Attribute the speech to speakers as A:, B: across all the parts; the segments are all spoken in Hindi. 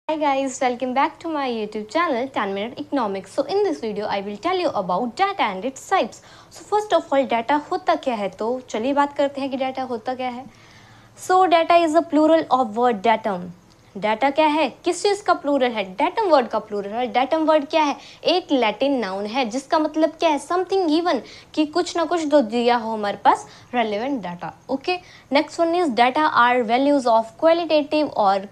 A: Hi guys, welcome back to my YouTube channel 10 Minute Economics. So in this video I will tell you about data and its types. So first of all data होता क्या है, तो चलिए बात करते हैं कि डाटा होता क्या है. So data is a plural of word datum. Data क्या है, किस चीज़ का प्लूरल है, डेटम वर्ड का प्लूरल है. डेटम वर्ड क्या है, एक लैटिन नाउन है जिसका मतलब क्या है, समथिंग गिवन, कि कुछ ना कुछ तो दिया हो हमारे पास relevant data. Okay, next one is data are values of qualitative और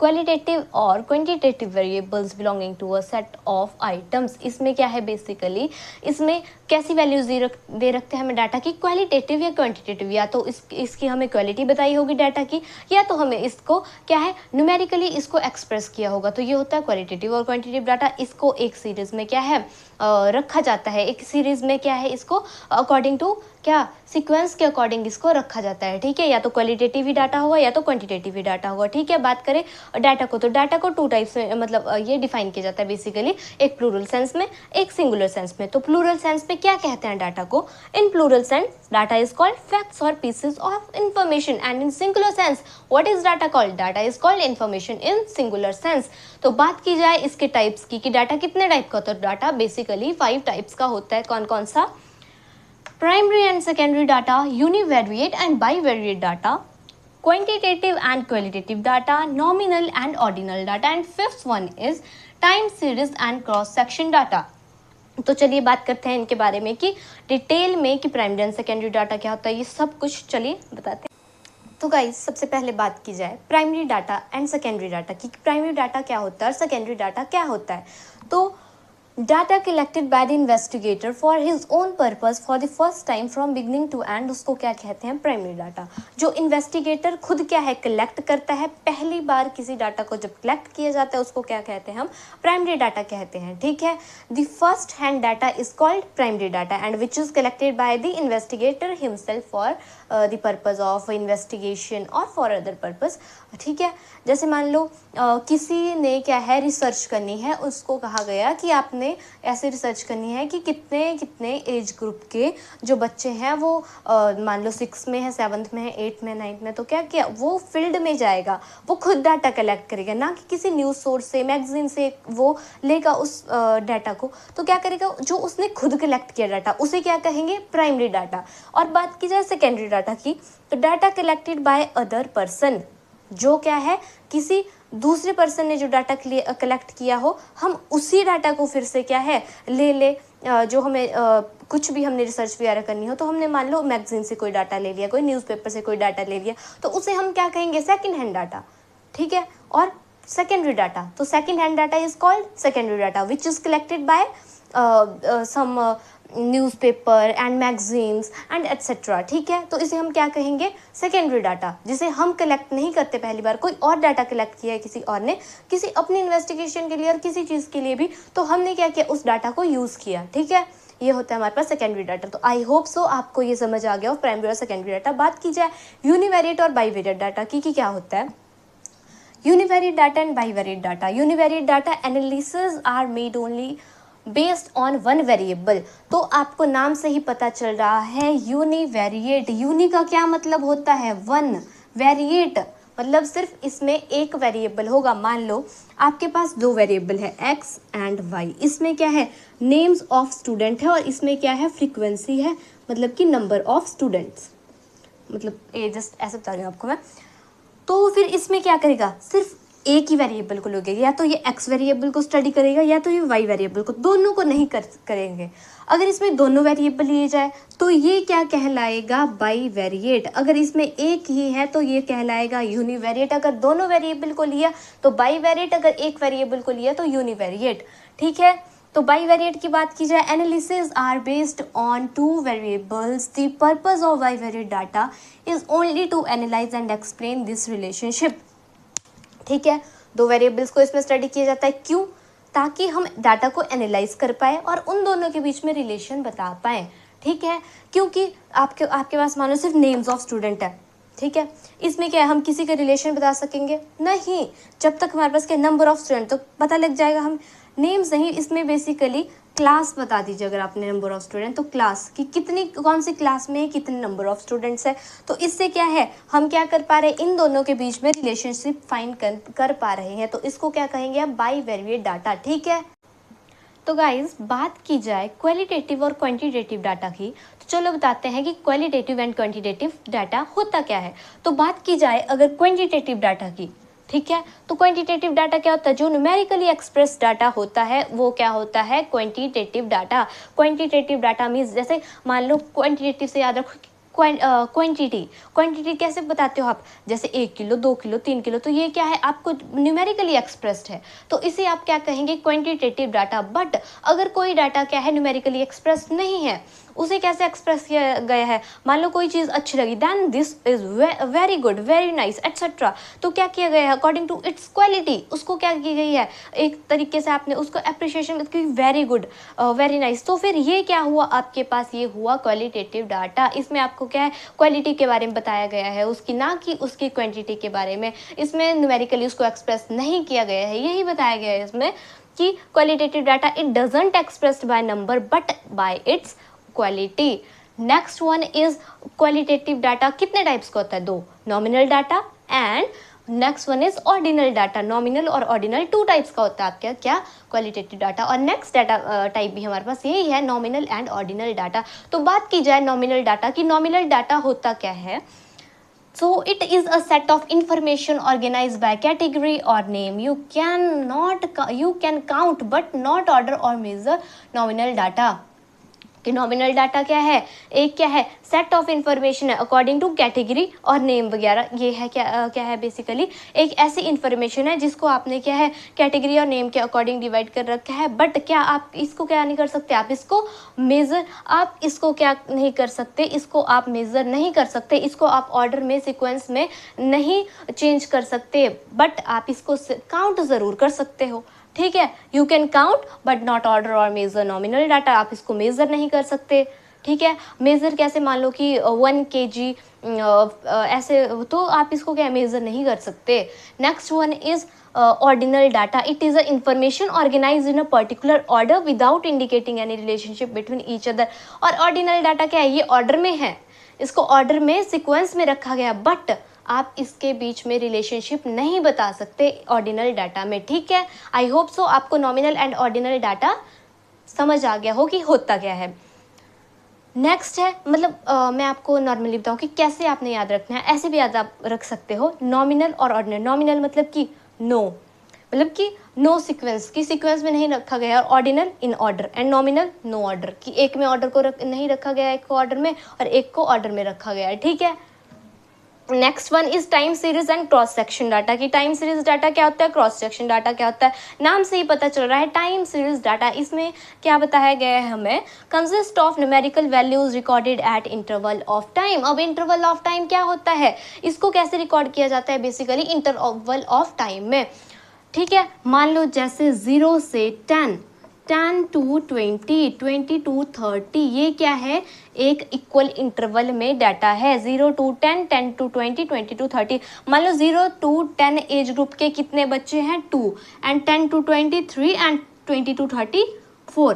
A: quantitative variables belonging to a set of items. इसमें क्या है, बेसिकली इसमें कैसी वैल्यूज दे रखते हैं हमें डाटा की, क्वालिटेटिव या क्वांटिटेटिव. या तो इसकी हमें क्वालिटी बताई होगी डाटा की, या तो हमें इसको क्या है न्यूमेरिकली इसको एक्सप्रेस किया होगा. तो ये होता है क्वालिटेटिव और क्वांटिटेटिव डाटा. इसको एक सीरीज में क्या है रखा जाता है, एक सीरीज में क्या है इसको अकॉर्डिंग टू क्या सीक्वेंस के अकॉर्डिंग इसको रखा जाता है. ठीक है, या तो क्वालिटेटिव ही डाटा होगा या तो क्वांटिटेटिव ही डाटा होगा. ठीक है, बात करें डाटा को, तो डाटा को टू टाइप्स में मतलब ये डिफाइन किया जाता है बेसिकली, एक प्लूरल सेंस में, एक सिंगुलर सेंस में. तो प्लूरल सेंस में क्या कहते हैं डाटा को, in plural sense data is called facts और pieces of information. And in singular sense what is data called, data is called information in singular sense. तो बात की जाए इसके टाइप्स की कि डाटा कितने टाइप का होता है, डाटा बेसिकली 5 टाइप्स का होता है. कौन कौन सा, primary and secondary data, univariate and bivariate data, quantitative and qualitative data, nominal and ordinal data, and fifth one is time series and cross section data. तो चलिए बात करते हैं इनके बारे में कि डिटेल में कि प्राइमरी एंड सेकेंडरी डाटा क्या होता है, ये सब कुछ चलिए बताते हैं. तो गाइस सबसे पहले बात की जाए primary data and secondary data की, प्राइमरी डाटा क्या होता है और सेकेंडरी डाटा क्या होता है. तो data collected by the investigator for his own purpose for the first time from beginning to end, उसको क्या कहते हैं, प्राइमरी डाटा. जो इन्वेस्टिगेटर खुद क्या है कलेक्ट करता है, पहली बार किसी डाटा को जब कलेक्ट किया जाता है उसको क्या कहते हैं, हम प्राइमरी डाटा कहते हैं. ठीक है, the first hand data is called primary data and which is collected by the investigator himself for the purpose of investigation और फॉर अदर पर्पज. ठीक है, जैसे मान लो किसी ने क्या है रिसर्च करनी है, उसको कहा गया कि आपने ऐसे रिसर्च करनी है कि कितने कितने एज ग्रुप के जो बच्चे हैं वो मान लो 6 में है, 7th में है, 8th में, 9th में. तो क्या किया, वो फील्ड में जाएगा, वो खुद डाटा कलेक्ट करेगा, ना कि किसी न्यूज़ सोर्स से, मैगजीन से वो लेगा उस डाटा को. तो क्या करेगा, जो उसने खुद कलेक्ट किया डाटा उसे क्या कहेंगे, प्राइमरी डाटा. और बात की जाए सेकेंडरी डाटा की, तो data collected by other person, जो क्या है किसी दूसरे पर्सन ने जो डाटा कलेक्ट किया हो, हम उसी डाटा को फिर से क्या है ले जो हमें कुछ भी हमने रिसर्च वगैरह करनी हो, तो हमने मान लो मैगजीन से कोई डाटा ले लिया, कोई न्यूज़पेपर से कोई डाटा ले लिया, तो उसे हम क्या कहेंगे, सेकंड हैंड डाटा. ठीक है, और सेकेंडरी डाटा, तो second hand data is called secondary data which is collected by some newspaper and magazines and etcetera. ठीक है, तो इसे हम क्या कहेंगे, सेकेंडरी डाटा, जिसे हम कलेक्ट नहीं करते पहली बार, कोई और डाटा कलेक्ट किया है किसी और ने, किसी अपनी इन्वेस्टिगेशन के लिए और किसी चीज़ के लिए भी, तो हमने क्या किया, उस डाटा को यूज़ किया. ठीक है, ये होता है हमारे पास सेकेंडरी डाटा. तो आई होप सो आपको ये समझ आ गया हो प्राइमरी और सेकेंडरी डाटा. बात की जाए यूनिवेरिएट और बाईवेरिएट डाटा की क्या होता है. Univariate data and bivariate data, univariate data analysis are made only based on one variable. तो आपको नाम से ही पता चल रहा है यूनिवेरिएट, यूनि का क्या मतलब होता है, वन, वेरिएट मतलब सिर्फ इसमें एक वेरिएबल होगा. मान लो आपके पास 2 वेरिएबल है x एंड y, इसमें क्या है नेम्स ऑफ स्टूडेंट है और इसमें क्या है फ्रीक्वेंसी है, मतलब कि नंबर ऑफ स्टूडेंट्स, मतलब ये जस्ट ऐसे बता रही हूँ आपको मैं. तो फिर इसमें क्या करेगा, सिर्फ एक ही वेरिएबल को लोगे, या तो ये x वेरिएबल को स्टडी करेगा या तो ये y वेरिएबल को, दोनों को नहीं करेंगे. अगर इसमें दोनों वेरिएबल लिए जाए तो ये क्या कहलाएगा, बाई वेरिएट. अगर इसमें एक ही है तो ये कहलाएगा यूनिवेरिएट. अगर दोनों वेरिएबल को लिया तो बाई वेरिएट, अगर एक वेरिएबल को लिया तो यूनिवेरिएट. ठीक है, तो बाईवेरिएट की बात की जाए, analysis are based on 2 variables. The purpose of bivariate data is only to analyse and explain this relationship. ठीक है, 2 वेरिएबल्स को इसमें स्टडी किया जाता है, क्यों, ताकि हम डाटा को एनालाइज कर पाए और उन दोनों के बीच में रिलेशन बता पाएँ. ठीक है, क्योंकि आपके पास मान लो सिर्फ नेम्स ऑफ स्टूडेंट है. ठीक है, इसमें क्या है, हम किसी का रिलेशन बता सकेंगे नहीं, जब तक हमारे पास क्या नंबर ऑफ स्टूडेंट, तो पता लग जाएगा हम नेम्स नहीं, इसमें बेसिकली क्लास बता दीजिए अगर आपने नंबर ऑफ स्टूडेंट, तो क्लास की कितनी, कौन सी क्लास में कितने नंबर ऑफ स्टूडेंट्स है। तो इससे क्या है, हम क्या कर पा रहे हैं, इन दोनों के बीच में रिलेशनशिप फाइंड कर पा रहे हैं। तो इसको क्या कहेंगे आप, बाईवेरिएट डाटा। ठीक है, तो गाइज बात की जाए क्वालिटेटिव और क्वांटिटेटिव डाटा की, तो चलो बताते हैं कि क्वालिटेटिव एंड क्वांटिटेटिव डाटा होता क्या है। तो बात की जाए अगर क्वांटिटेटिव डाटा की, ठीक है, तो क्वांटिटेटिव डाटा क्या होता है, जो न्यूमेरिकली एक्सप्रेस डाटा होता है वो क्या होता है, quantitative data. Quantitative data means, जैसे मान लो क्वांटिटेटिव से याद रखो, क्वांटिटी कैसे बताते हो आप, जैसे 1 किलो 2 किलो 3 किलो, तो ये क्या है, आपको न्यूमेरिकली एक्सप्रेस्ड है, तो इसे आप क्या कहेंगे, क्वांटिटेटिव डाटा। बट अगर कोई डाटा क्या है, न्यूमेरिकली एक्सप्रेस नहीं है, उसे कैसे एक्सप्रेस किया गया है, मान लो कोई चीज़ अच्छी लगी, then this is very good, very nice etcetera, तो क्या किया गया है, अकॉर्डिंग टू इट्स क्वालिटी, उसको क्या की गई है, एक तरीके से आपने उसको अप्रिशिएशन की, वेरी गुड, वेरी नाइस। तो फिर ये क्या हुआ आपके पास, ये हुआ क्वालिटेटिव डाटा। इसमें आपको क्या है, क्वालिटी के बारे में बताया गया है उसकी, ना कि उसकी क्वांटिटी के बारे में। इसमें न्यूमेरिकली उसको एक्सप्रेस नहीं किया गया है, यही बताया गया है इसमें कि qualitative data it doesn't expressed by number but by it's quality. Next one is qualitative data कितने टाइप्स का होता है, 2, nominal data and next one is ordinal data. Nominal और ऑर्डिनल 2 टाइप्स का होता है आपका क्या, क्वालिटेटिव डाटा। और नेक्स्ट डाटा टाइप भी हमारे पास यही है, नॉमिनल एंड ऑर्डिनल डाटा। तो बात की जाए नॉमिनल डाटा की, नॉमिनल डाटा होता क्या है, so it is a set of information organized by category or name. You can count but not order or measure nominal data. कि नॉमिनल डाटा क्या है, एक क्या है, सेट ऑफ इंफॉर्मेशन है अकॉर्डिंग टू कैटेगरी और नेम वगैरह। ये है क्या है, बेसिकली एक ऐसी इंफॉर्मेशन है जिसको आपने क्या है, कैटेगरी और नेम के अकॉर्डिंग डिवाइड कर रखा है। बट क्या आप इसको क्या नहीं कर सकते, आप इसको मेज़र, आप इसको क्या नहीं कर सकते, इसको आप मेज़र नहीं कर सकते, इसको आप ऑर्डर में, सीक्वेंस में नहीं चेंज कर सकते, बट आप इसको काउंट ज़रूर कर सकते हो। ठीक है, you can count but not order और मेजर नॉमिनल डाटा, आप इसको मेजर नहीं कर सकते। ठीक है, मेजर कैसे, मान लो कि 1 kg ऐसे, तो आप इसको क्या मेजर नहीं कर सकते। Next one is ordinal data, it is a information organised in a particular order without indicating any relationship between each other. और ऑर्डिनल डाटा क्या है, ये ऑर्डर में है, इसको ऑर्डर में सीक्वेंस में रखा गया, बट आप इसके बीच में रिलेशनशिप नहीं बता सकते ऑर्डिनल डाटा में। ठीक है, आई होप सो आपको नॉमिनल एंड ऑर्डिनल डाटा समझ आ गया हो कि होता क्या है। नेक्स्ट है, मतलब मैं आपको नॉर्मली बताऊँ कि कैसे आपने याद रखना है, ऐसे भी याद आप रख सकते हो, नॉमिनल और ऑर्डिनल। नॉमिनल मतलब कि नो, मतलब कि नो सीक्वेंस, की सीक्वेंस में नहीं रखा गया, और ordinal in order, and nominal no order, कि एक में ऑर्डर को नहीं रखा गया, एक को ऑर्डर में और एक को ऑर्डर में रखा गया है। ठीक है, next one is time series and cross section data. की टाइम सीरीज डाटा क्या होता है, क्रॉस सेक्शन डाटा क्या होता है, नाम से ही पता चल रहा है। टाइम सीरीज डाटा, इसमें क्या बताया गया है हमें, consist of numerical values recorded at interval of time. अब इंटरवल ऑफ टाइम क्या होता है, इसको कैसे रिकॉर्ड किया जाता है, बेसिकली इंटरवल ऑफ टाइम में। ठीक है, मान लो जैसे 0 से 10, 10 to 20, 20 to 30, ये क्या है, एक इक्वल इंटरवल में डाटा है। 0 to 10, 10 to 20, 20 to 30। मान लो 0 to 10 एज ग्रुप के कितने बच्चे हैं, 2, एंड 10 to 20 3, एंड 20 to 30 4,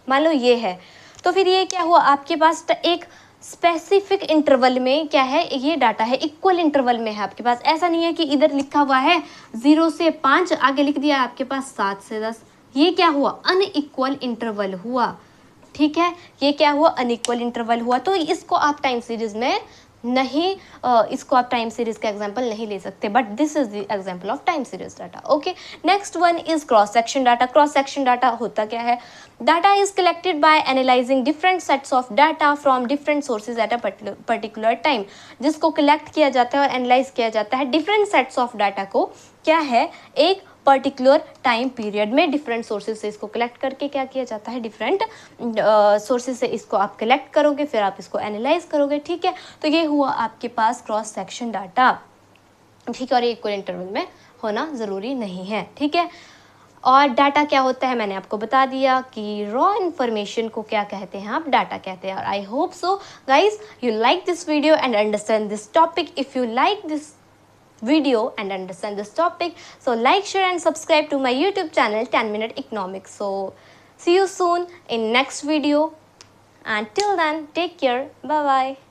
A: मान लो ये है। तो फिर ये क्या हुआ, आपके पास एक स्पेसिफिक इंटरवल में क्या है, ये डाटा है, इक्वल इंटरवल में है आपके पास। ऐसा नहीं है कि इधर लिखा हुआ है 0 से 5, आगे लिख दिया आपके पास 7 से 10, ये क्या हुआ, अनइक्वल इंटरवल हुआ। ठीक है, ये क्या हुआ, अनइक्वल इंटरवल हुआ। तो इसको आप टाइम सीरीज में नहीं, इसको आप टाइम सीरीज का एग्जांपल नहीं ले सकते, but this is the example of time series data. Okay, next one is cross section data. Cross section data होता क्या है, data is collected bye analysing different sets of data from different sources at a particular time. जिसको कलेक्ट किया जाता है और एनालाइज किया जाता है, डिफरेंट सेट्स ऑफ डाटा को क्या है, एक पर्टिकुलर टाइम पीरियड में डिफरेंट सोर्सेज से इसको कलेक्ट करके क्या किया जाता है, डिफरेंट सोर्सेज से इसको आप कलेक्ट करोगे, फिर आप इसको एनालाइज करोगे। ठीक है, तो ये हुआ आपके पास क्रॉस सेक्शन डाटा। ठीक है, और ये इक्वल इंटरवल में होना ज़रूरी नहीं है। ठीक है, और डाटा क्या होता है मैंने आपको बता दिया कि रॉ इन्फॉर्मेशन को क्या कहते हैं, आप डाटा कहते हैं। और I hope so guys you like this video and understand this topic. If you like this video and understand this topic. So like, share and subscribe to my YouTube channel 10 Minute Economics. So see you soon in next video, and till then take care. Bye bye.